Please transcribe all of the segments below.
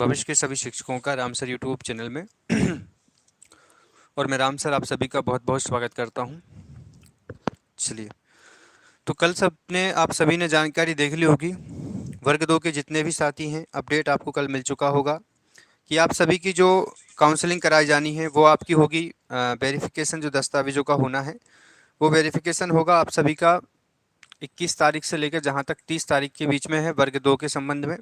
भविष्य के सभी शिक्षकों का राम सर यूट्यूब चैनल में और मैं राम सर आप सभी का बहुत बहुत स्वागत करता हूं। चलिए, तो कल सबने आप सभी ने जानकारी देख ली होगी। वर्ग 2 के जितने भी साथी हैं, अपडेट आपको कल मिल चुका होगा कि आप सभी की जो काउंसलिंग कराई जानी है वो आपकी होगी। वेरिफिकेशन जो दस्तावेजों का होना है वो वेरिफिकेशन होगा आप सभी का 21 तारीख से लेकर जहां तक 30 तारीख के बीच में है वर्ग 2 के संबंध में।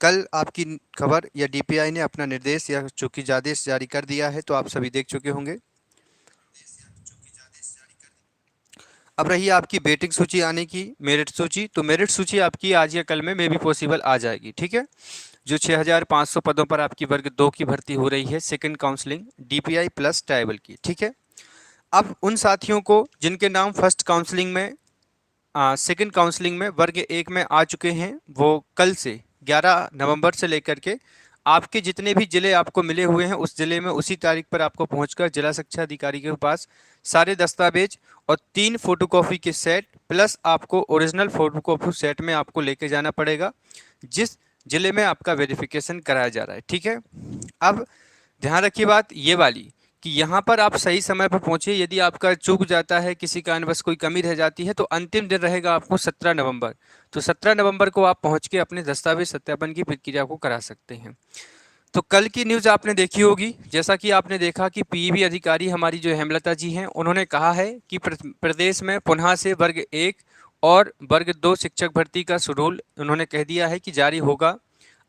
कल आपकी खबर या डीपीआई ने अपना निर्देश या चूंकि आदेश जारी कर दिया है, तो आप सभी देख चुके होंगे। अब रही आपकी वेटिंग सूची आने की, मेरिट सूची। तो मेरिट सूची आपकी आज या कल में मे भी पॉसिबल आ जाएगी, ठीक है। जो 6500 पदों पर आपकी वर्ग 2 की भर्ती हो रही है, second counselling DPI plus tribal की, ठीक है। अब उन साथियों को जिनके नाम फर्स्ट काउंसलिंग में सेकंड काउंसलिंग में वर्ग 1 में आ चुके हैं, वो कल से 11 नवंबर से लेकर के आपके जितने भी जिले आपको मिले हुए हैं उस जिले में उसी तारीख पर आपको पहुंचकर जिला शिक्षा अधिकारी के पास सारे दस्तावेज और 3 फोटोकॉपी के सेट प्लस आपको ओरिजिनल फोटोकॉपी सेट में आपको लेके जाना पड़ेगा जिस जिले में आपका वेरिफिकेशन कराया जा रहा है, ठीक है। अब ध्यान रखिए बात ये वाली कि यहाँ पर आप सही समय पर पहुँचे। यदि आपका चूक जाता है, किसी कारणवश कोई कमी रह जाती है, तो अंतिम दिन रहेगा आपको 17 नवंबर। तो 17 नवंबर को आप पहुँच के अपने दस्तावेज सत्यापन की प्रक्रिया को करा सकते हैं। तो कल की न्यूज़ आपने देखी होगी, जैसा कि आपने देखा कि पीईबी अधिकारी हमारी जो हेमलता जी हैं, उन्होंने कहा है कि प्रदेश में पुनः से वर्ग 1 और वर्ग 2 शिक्षक भर्ती का शेड्यूल उन्होंने कह दिया है कि जारी होगा।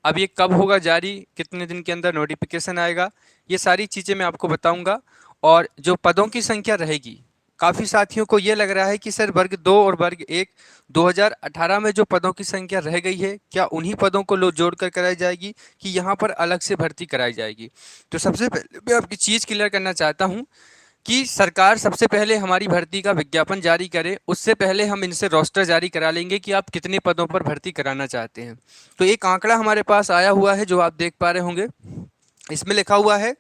अब ये कब होगा जारी, कितने दिन के अंदर नोटिफिकेशन आएगा, ये सारी चीज़ें मैं आपको बताऊंगा। और जो पदों की संख्या रहेगी, काफ़ी साथियों को ये लग रहा है कि सर वर्ग 2 और वर्ग 1 2018 में जो पदों की संख्या रह गई है, क्या उन्हीं पदों को लो जोड़कर कराई जाएगी कि यहाँ पर अलग से भर्ती कराई जाएगी। तो सबसे पहले मैं आपकी चीज़ क्लियर करना चाहता हूँ कि सरकार सबसे पहले हमारी भर्ती का विज्ञापन जारी करे, उससे पहले हम इनसे रोस्टर जारी करा लेंगे कि आप कितने पदों पर भर्ती कराना चाहते हैं। तो एक आंकड़ा हमारे पास आया हुआ है जो आप देख पा रहे होंगे। इसमें लिखा हुआ है,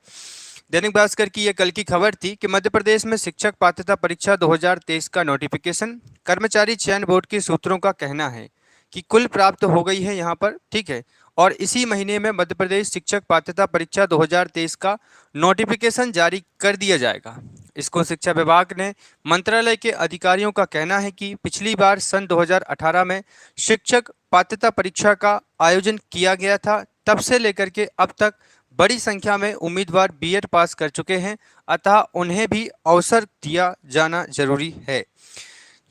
दैनिक भास्कर की यह कल की खबर थी कि मध्य प्रदेश में शिक्षक पात्रता परीक्षा 2023 का नोटिफिकेशन कर्मचारी चयन बोर्ड के सूत्रों का कहना है कि कुल प्राप्त हो गई है यहाँ पर, ठीक है। और इसी महीने में मध्य प्रदेश शिक्षक पात्रता परीक्षा 2023 का नोटिफिकेशन जारी कर दिया जाएगा। स्कूल शिक्षा विभाग ने मंत्रालय के अधिकारियों का कहना है कि पिछली बार सन 2018 में शिक्षक पात्रता परीक्षा का आयोजन किया गया था, तब से लेकर के अब तक बड़ी संख्या में उम्मीदवार बीएड पास कर चुके हैं, अतः उन्हें भी अवसर दिया जाना जरूरी है।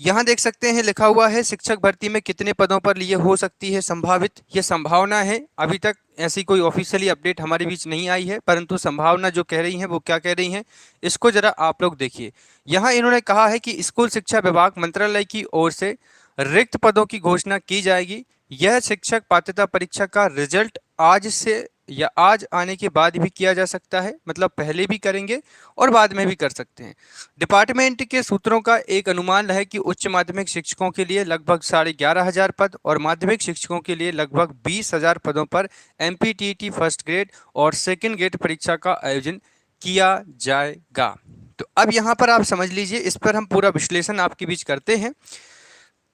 यहाँ देख सकते हैं लिखा हुआ है शिक्षक भर्ती में कितने पदों पर लिए हो सकती है संभावित, ये संभावना है। अभी तक ऐसी कोई ऑफिशियली अपडेट हमारे बीच नहीं आई है, परंतु संभावना जो कह रही हैं वो क्या कह रही हैं, इसको जरा आप लोग देखिए। यहाँ इन्होंने कहा है कि स्कूल शिक्षा विभाग मंत्रालय की ओर से रिक्त पदों की घोषणा की जाएगी। यह शिक्षक पात्रता परीक्षा का रिजल्ट आज से या आज आने के बाद भी किया जा सकता है, मतलब पहले भी करेंगे और बाद में भी कर सकते हैं। डिपार्टमेंट के सूत्रों का एक अनुमान है कि उच्च माध्यमिक शिक्षकों के लिए लगभग 11,500 पद और माध्यमिक शिक्षकों के लिए लगभग 20,000 पदों पर एमपीटीटी फर्स्ट ग्रेड और सेकंड ग्रेड परीक्षा का आयोजन किया जाएगा। तो अब यहाँ पर आप समझ लीजिए, इस पर हम पूरा विश्लेषण आपके बीच करते हैं।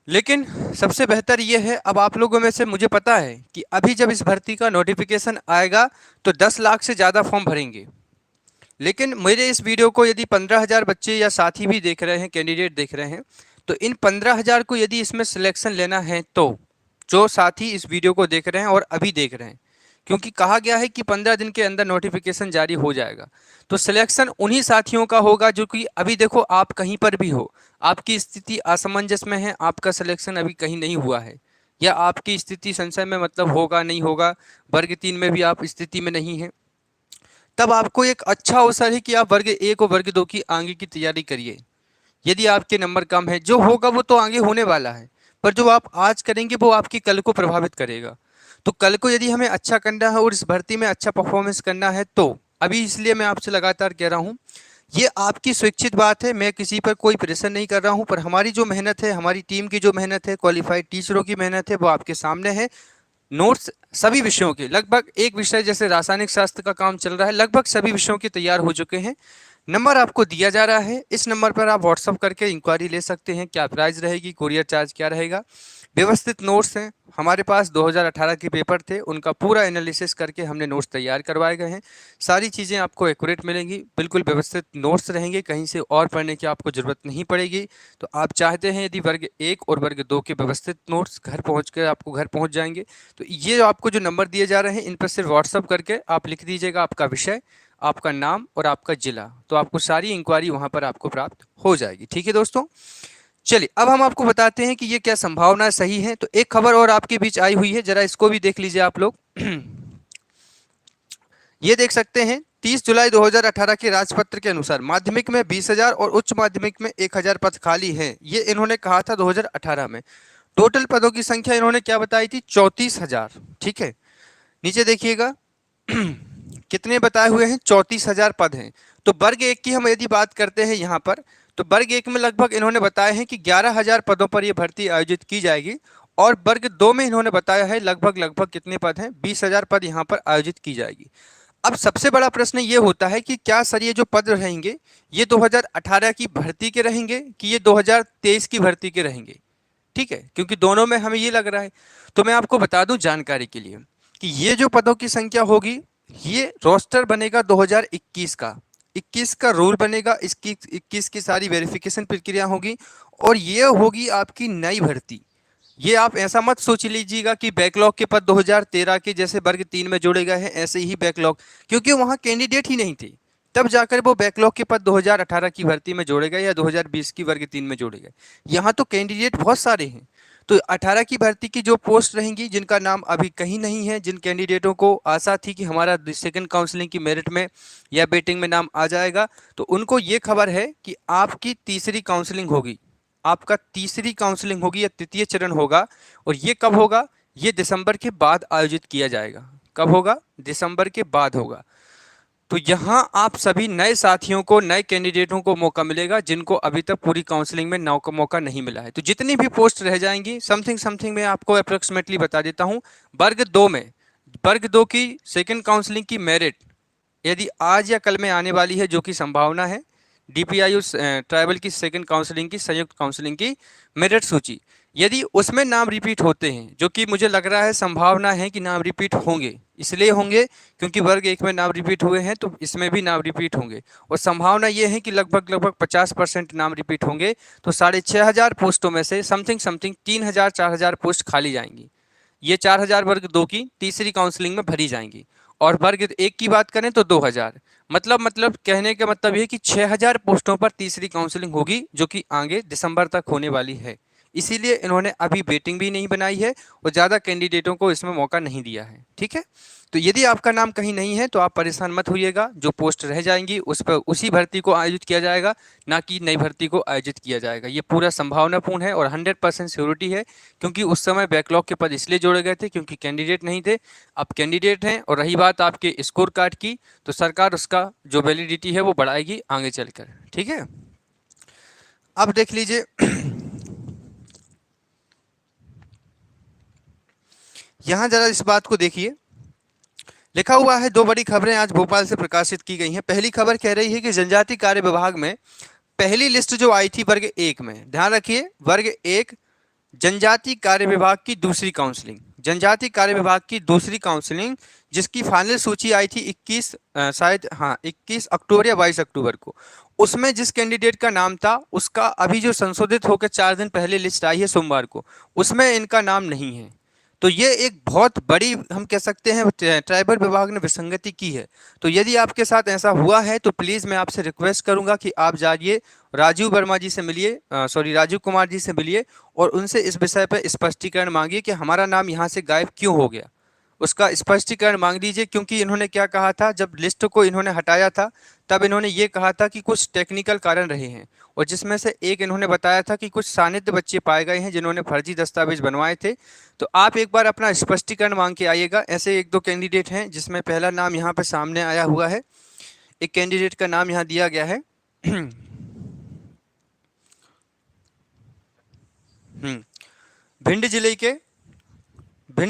लेकिन सबसे बेहतर ये है, अब आप लोगों में से मुझे पता है कि अभी जब इस भर्ती का नोटिफिकेशन आएगा तो 10 लाख से ज़्यादा फॉर्म भरेंगे। लेकिन मेरे इस वीडियो को यदि 15,000 बच्चे या साथी भी देख रहे हैं, कैंडिडेट देख रहे हैं, तो इन 15,000 को यदि इसमें सिलेक्शन लेना है तो जो साथी इस वीडियो को देख रहे हैं और अभी देख रहे हैं, क्योंकि कहा गया है कि 15 दिन के अंदर नोटिफिकेशन जारी हो जाएगा, तो सिलेक्शन उन्हीं साथियों का होगा जो कि अभी देखो आप कहीं पर भी हो, आपकी स्थिति असमंजस में है, आपका सिलेक्शन अभी कहीं नहीं हुआ है, या आपकी स्थिति संशय में मतलब होगा नहीं होगा, वर्ग 3 में भी आप स्थिति में नहीं है, तब आपको एक अच्छा अवसर है कि आप वर्ग 1 और वर्ग 2 की आगे की तैयारी करिए। यदि आपके नंबर कम है, जो होगा वो तो आगे होने वाला है, पर जो आप आज करेंगे वो आपकी कल को प्रभावित करेगा। तो कल को यदि हमें अच्छा करना है और इस भर्ती में अच्छा परफॉर्मेंस करना है, तो अभी इसलिए मैं आपसे लगातार कह रहा हूँ, ये आपकी स्वेच्छित बात है, मैं किसी पर कोई प्रेशर नहीं कर रहा हूँ, पर हमारी जो मेहनत है, हमारी टीम की जो मेहनत है, क्वालिफाइड टीचरों की मेहनत है, वो आपके सामने है। नोट्स सभी विषयों के, लगभग एक विषय जैसे रासायनिक शास्त्र का काम चल रहा है, लगभग सभी विषयों के तैयार हो चुके हैं। नंबर आपको दिया जा रहा है, इस नंबर पर आप व्हाट्सअप करके इंक्वायरी ले सकते हैं, क्या प्राइस रहेगी, कुरियर चार्ज क्या रहेगा। व्यवस्थित नोट्स हैं हमारे पास। 2018 के पेपर थे, उनका पूरा एनालिसिस करके हमने नोट्स तैयार करवाए गए हैं। सारी चीज़ें आपको एक्यूरेट मिलेंगी, बिल्कुल व्यवस्थित नोट्स रहेंगे, कहीं से और पढ़ने की आपको ज़रूरत नहीं पड़ेगी। तो आप चाहते हैं यदि वर्ग 1 और वर्ग 2 के व्यवस्थित नोट्स घर पहुँच कर आपको घर पहुँच जाएंगे, तो ये जो आपको जो नंबर दिए जा रहे हैं इन पर सिर्फ व्हाट्सअप करके आप लिख दीजिएगा आपका विषय, आपका नाम और आपका जिला, तो आपको सारी इंक्वायरी वहाँ पर आपको प्राप्त हो जाएगी। ठीक है दोस्तों, चलिए अब हम आपको बताते हैं कि ये क्या संभावना सही है। तो एक खबर और आपके बीच आई हुई है, जरा इसको भी देख लीजिए आप लोग। ये देख सकते हैं 30 जुलाई 2018 के राजपत्र के अनुसार माध्यमिक में 20,000 और उच्च माध्यमिक में 1,000 पद खाली हैं। ये इन्होंने कहा था 2018 में। टोटल पदों की संख्या इन्होंने क्या बताई थी? 34,000। ठीक है, नीचे देखिएगा कितने बताए हुए हैं? 34,000 पद हैं। तो वर्ग 1 की हम यदि बात करते हैं यहाँ पर, तो वर्ग 1 में लगभग इन्होंने बताया है कि 11,000 पदों पर यह भर्ती आयोजित की जाएगी। और वर्ग 2 में इन्होंने बताया है लगभग कितने पद हैं? 20,000 पद यहाँ पर आयोजित की जाएगी। अब सबसे बड़ा प्रश्न ये होता है कि क्या सर ये जो पद रहेंगे ये 2018 की भर्ती के रहेंगे कि ये 2023 की भर्ती के रहेंगे? ठीक है, क्योंकि दोनों में हमें ये लग रहा है। तो मैं आपको बता दूं जानकारी के लिए कि ये जो पदों की संख्या होगी ये रोस्टर बनेगा 2021 का। 21 का रूल बनेगा, 21 की सारी वेरिफिकेशन प्रक्रिया होगी और ये होगी आपकी नई भर्ती। ये आप ऐसा मत सोच लीजिएगा कि बैकलॉग के पद 2013 के जैसे वर्ग 3 में जोड़े गए हैं ऐसे ही बैकलॉग, क्योंकि वहाँ कैंडिडेट ही नहीं थे, तब जाकर वो बैकलॉग के पद 2018 की भर्ती में जोड़े गए या 2020 की वर्ग 3 में जोड़े गए। यहाँ तो कैंडिडेट बहुत सारे हैं। तो 18 की भर्ती की जो पोस्ट रहेंगी जिनका नाम अभी कहीं नहीं है, जिन कैंडिडेटों को आशा थी कि हमारा सेकंड काउंसलिंग की मेरिट में या वेटिंग में नाम आ जाएगा, तो उनको ये खबर है कि आपकी तीसरी काउंसलिंग होगी, आपका तीसरी काउंसलिंग होगी या तृतीय चरण होगा। और ये कब होगा? ये दिसंबर के बाद आयोजित किया जाएगा। कब होगा? दिसंबर के बाद होगा। तो यहाँ आप सभी नए साथियों को, नए कैंडिडेटों को मौका मिलेगा जिनको अभी तक पूरी काउंसलिंग में मौका नहीं मिला है। तो जितनी भी पोस्ट रह जाएंगी समथिंग मैं आपको अप्रोक्सीमेटली बता देता हूँ। वर्ग 2 में, वर्ग 2 की सेकंड काउंसलिंग की मेरिट यदि आज या कल में आने वाली है, जो कि संभावना है, डीपीआईयू ट्राइबल की सेकंड काउंसलिंग की संयुक्त काउंसलिंग की मेरिट सूची, यदि उसमें नाम रिपीट होते हैं, जो कि मुझे लग रहा है संभावना है कि नाम रिपीट होंगे, इसलिए होंगे क्योंकि वर्ग 1 में नाम रिपीट हुए हैं तो इसमें भी नाम रिपीट होंगे। और संभावना ये है कि लगभग 50% नाम रिपीट होंगे। तो 6,500 पोस्टों में से समथिंग 3,000 4,000 पोस्ट खाली जाएंगी। ये 4,000 वर्ग 2 की तीसरी काउंसलिंग में भरी जाएंगी। और वर्ग 1 की बात करें तो 2,000। मतलब कहने का मतलब ये कि 6,000 पोस्टों पर तीसरी काउंसलिंग होगी, जो कि आगे दिसंबर तक होने वाली है। इसीलिए इन्होंने अभी वेटिंग भी नहीं बनाई है और ज़्यादा कैंडिडेटों को इसमें मौका नहीं दिया है। ठीक है, तो यदि आपका नाम कहीं नहीं है तो आप परेशान मत होइएगा, जो पोस्ट रह जाएंगी उस पर उसी भर्ती को आयोजित किया जाएगा, ना कि नई भर्ती को आयोजित किया जाएगा। ये पूरा संभावनापूर्ण है और 100% श्योरिटी है, क्योंकि उस समय बैकलॉग के पद इसलिए जोड़े गए थे क्योंकि कैंडिडेट नहीं थे। अब कैंडिडेट हैं। और रही बात आपके स्कोर कार्ड की, तो सरकार उसका जो वैलिडिटी है वो बढ़ाएगी आगे चलकर। ठीक है, अब देख लीजिए यहाँ जरा इस बात को देखिए, लिखा हुआ है 2 बड़ी खबरें आज भोपाल से प्रकाशित की गई हैं। पहली खबर कह रही है कि जनजाति कार्य विभाग में पहली लिस्ट जो आई थी वर्ग 1 में, ध्यान रखिए वर्ग 1 जनजाति कार्य विभाग की दूसरी काउंसलिंग, जनजाति कार्य विभाग की दूसरी काउंसलिंग, जिसकी फाइनल सूची आई थी 21 शायद, हाँ 21 अक्टूबर या 22 अक्टूबर को। उसमें जिस कैंडिडेट का नाम था उसका अभी जो संशोधित होकर 4 दिन पहले लिस्ट आई है सोमवार को, उसमें इनका नाम नहीं है। तो ये एक बहुत बड़ी हम कह सकते हैं ट्राइबल विभाग ने विसंगति की है। तो यदि आपके साथ ऐसा हुआ है तो प्लीज़ मैं आपसे रिक्वेस्ट करूंगा कि आप जाइए राजीव वर्मा जी से मिलिए, राजीव कुमार जी से मिलिए और उनसे इस विषय पर स्पष्टीकरण मांगिए कि हमारा नाम यहाँ से गायब क्यों हो गया, उसका स्पष्टीकरण मांग लीजिए। क्योंकि इन्होंने क्या कहा था, जब लिस्ट को इन्होंने हटाया था तब इन्होंने ये कहा था कि कुछ टेक्निकल कारण रहे हैं, और जिसमें से एक इन्होंने बताया था कि कुछ सानिध्य बच्चे पाए गए हैं जिन्होंने फर्जी दस्तावेज बनवाए थे। तो आप एक बार अपना स्पष्टीकरण मांग के आइएगा। ऐसे 1-2 कैंडिडेट हैं जिसमें पहला नाम यहाँ पर सामने आया हुआ है। एक कैंडिडेट का नाम यहाँ दिया गया है भिंड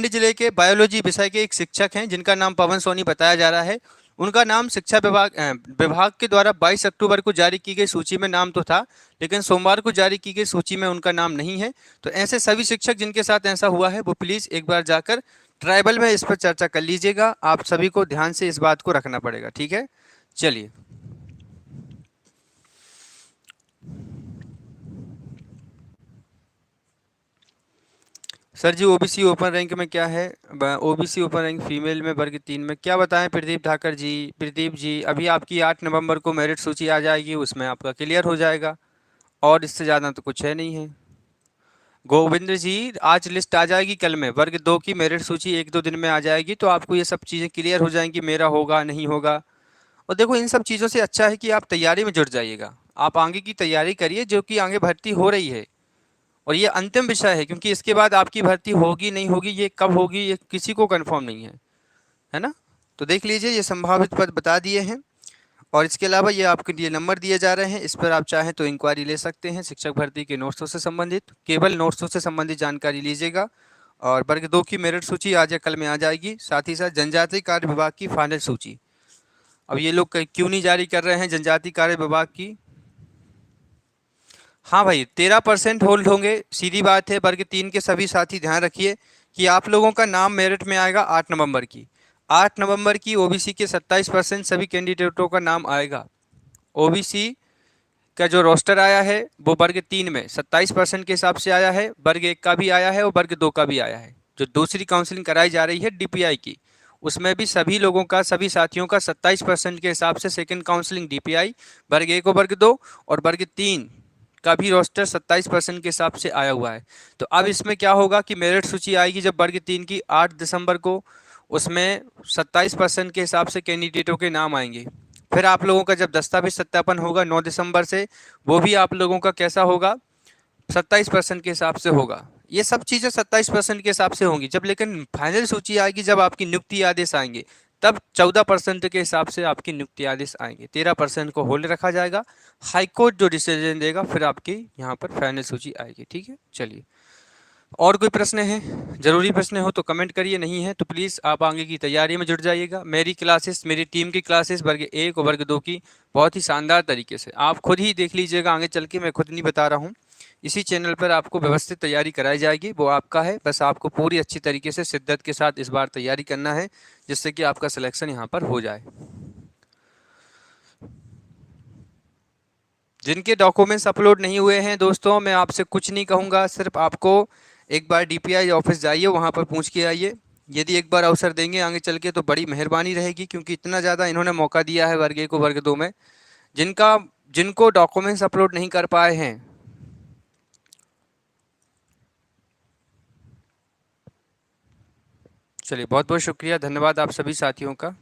जिले के बायोलॉजी विषय के एक शिक्षक हैं जिनका नाम पवन सोनी बताया जा रहा है। उनका नाम शिक्षा विभाग के द्वारा 22 अक्टूबर को जारी की गई सूची में नाम तो था, लेकिन सोमवार को जारी की गई सूची में उनका नाम नहीं है। तो ऐसे सभी शिक्षक जिनके साथ ऐसा हुआ है वो प्लीज़ एक बार जाकर ट्राइबल में इस पर चर्चा कर लीजिएगा। आप सभी को ध्यान से इस बात को रखना पड़ेगा, ठीक है। चलिए, सर जी ओबीसी ओपन रैंक में क्या है? ओबीसी ओपन रैंक फीमेल में वर्ग 3 में क्या बताएं प्रदीप ठाकर जी? प्रदीप जी, अभी आपकी 8 नवंबर को मेरिट सूची आ जाएगी, उसमें आपका क्लियर हो जाएगा, और इससे ज़्यादा तो कुछ है नहीं है। गोविंद जी, आज लिस्ट आ जाएगी कल में, वर्ग 2 की मेरिट सूची 1-2 दिन में आ जाएगी, तो आपको ये सब चीज़ें क्लियर हो जाएंगी, मेरा होगा नहीं होगा। और देखो, इन सब चीज़ों से अच्छा है कि आप तैयारी में जुट जाइएगा, आप आगे की तैयारी करिए, जो कि आगे भर्ती हो रही है, और ये अंतिम विषय है, क्योंकि इसके बाद आपकी भर्ती होगी नहीं होगी, ये कब होगी ये किसी को कंफर्म नहीं है ना। तो देख लीजिए, ये संभावित पद बता दिए हैं, और इसके अलावा ये आपके लिए नंबर दिए जा रहे हैं, इस पर आप चाहें तो इंक्वायरी ले सकते हैं। शिक्षक भर्ती के नोट्सों से संबंधित, केवल नोट्सों से संबंधित जानकारी लीजिएगा। और वर्ग 2 की मेरिट सूची आज या कल में आ जाएगी, साथ ही साथ जनजातीय कार्य विभाग की फाइनल सूची। अब ये लोग क्यों नहीं जारी कर रहे हैं जनजातीय कार्य विभाग की? हाँ भाई, 13% होल्ड होंगे, सीधी बात है। वर्ग 3 के सभी साथी ध्यान रखिए कि आप लोगों का नाम मेरिट में आएगा 8 नवंबर की। 8 नवंबर की ओबीसी के 27% सभी कैंडिडेटों का नाम आएगा। ओबीसी का जो रोस्टर आया है वो वर्ग 3 में 27% के हिसाब से आया है, वर्ग 1 का भी आया है और वर्ग 2 का भी आया है। जो दूसरी काउंसलिंग कराई जा रही है डीपीआई की, उसमें भी सभी लोगों का, सभी साथियों का 27% के हिसाब से सेकंड काउंसलिंग डीपीआई, वर्ग 1 और वर्ग 2, और वर्ग 3 का भी रोस्टर 27% के हिसाब से आया हुआ है। तो अब इसमें क्या होगा कि मेरिट सूची आएगी जब वर्ग 3 की 8 दिसंबर को, उसमें 27% के हिसाब से कैंडिडेटों के नाम आएंगे। फिर आप लोगों का जब दस्तावेज सत्यापन होगा 9 दिसंबर से, वो भी आप लोगों का कैसा होगा? 27% के हिसाब से होगा। ये सब चीज़ें 27% के हिसाब से होंगी। जब लेकिन फाइनल सूची आएगी, जब आपकी नियुक्ति आदेश आएंगे, तब 14% के हिसाब से आपकी नियुक्ति आदेश आएंगे। 13% को होल्ड रखा जाएगा। हाईकोर्ट जो डिसीजन देगा, फिर आपकी यहाँ पर फाइनल सूची आएगी, ठीक है। चलिए, और कोई प्रश्न है? जरूरी प्रश्न हो तो कमेंट करिए, नहीं है तो प्लीज़ आप आगे की तैयारी में जुट जाइएगा। मेरी क्लासेस, मेरी टीम की क्लासेस वर्ग 1 और वर्ग 2 की बहुत ही शानदार तरीके से आप खुद ही देख लीजिएगा, आगे चल के मैं खुद नहीं बता रहा हूँ। इसी चैनल पर आपको व्यवस्थित तैयारी कराई जाएगी, वो आपका है, बस आपको पूरी अच्छी तरीके से शिद्दत के साथ इस बार तैयारी करना है, जिससे कि आपका सिलेक्शन यहाँ पर हो जाए। जिनके डॉक्यूमेंट्स अपलोड नहीं हुए हैं दोस्तों, मैं आपसे कुछ नहीं कहूँगा, सिर्फ आपको एक बार डीपीआई ऑफिस जाइए, वहाँ पर पूछ के आइए। यदि एक बार अवसर देंगे आगे चल के तो बड़ी मेहरबानी रहेगी, क्योंकि इतना ज़्यादा इन्होंने मौका दिया है वर्ग 1 को वर्ग 2 में। जिनको डॉक्यूमेंट्स अपलोड नहीं कर पाए हैं, चलिए बहुत बहुत शुक्रिया, धन्यवाद आप सभी साथियों का।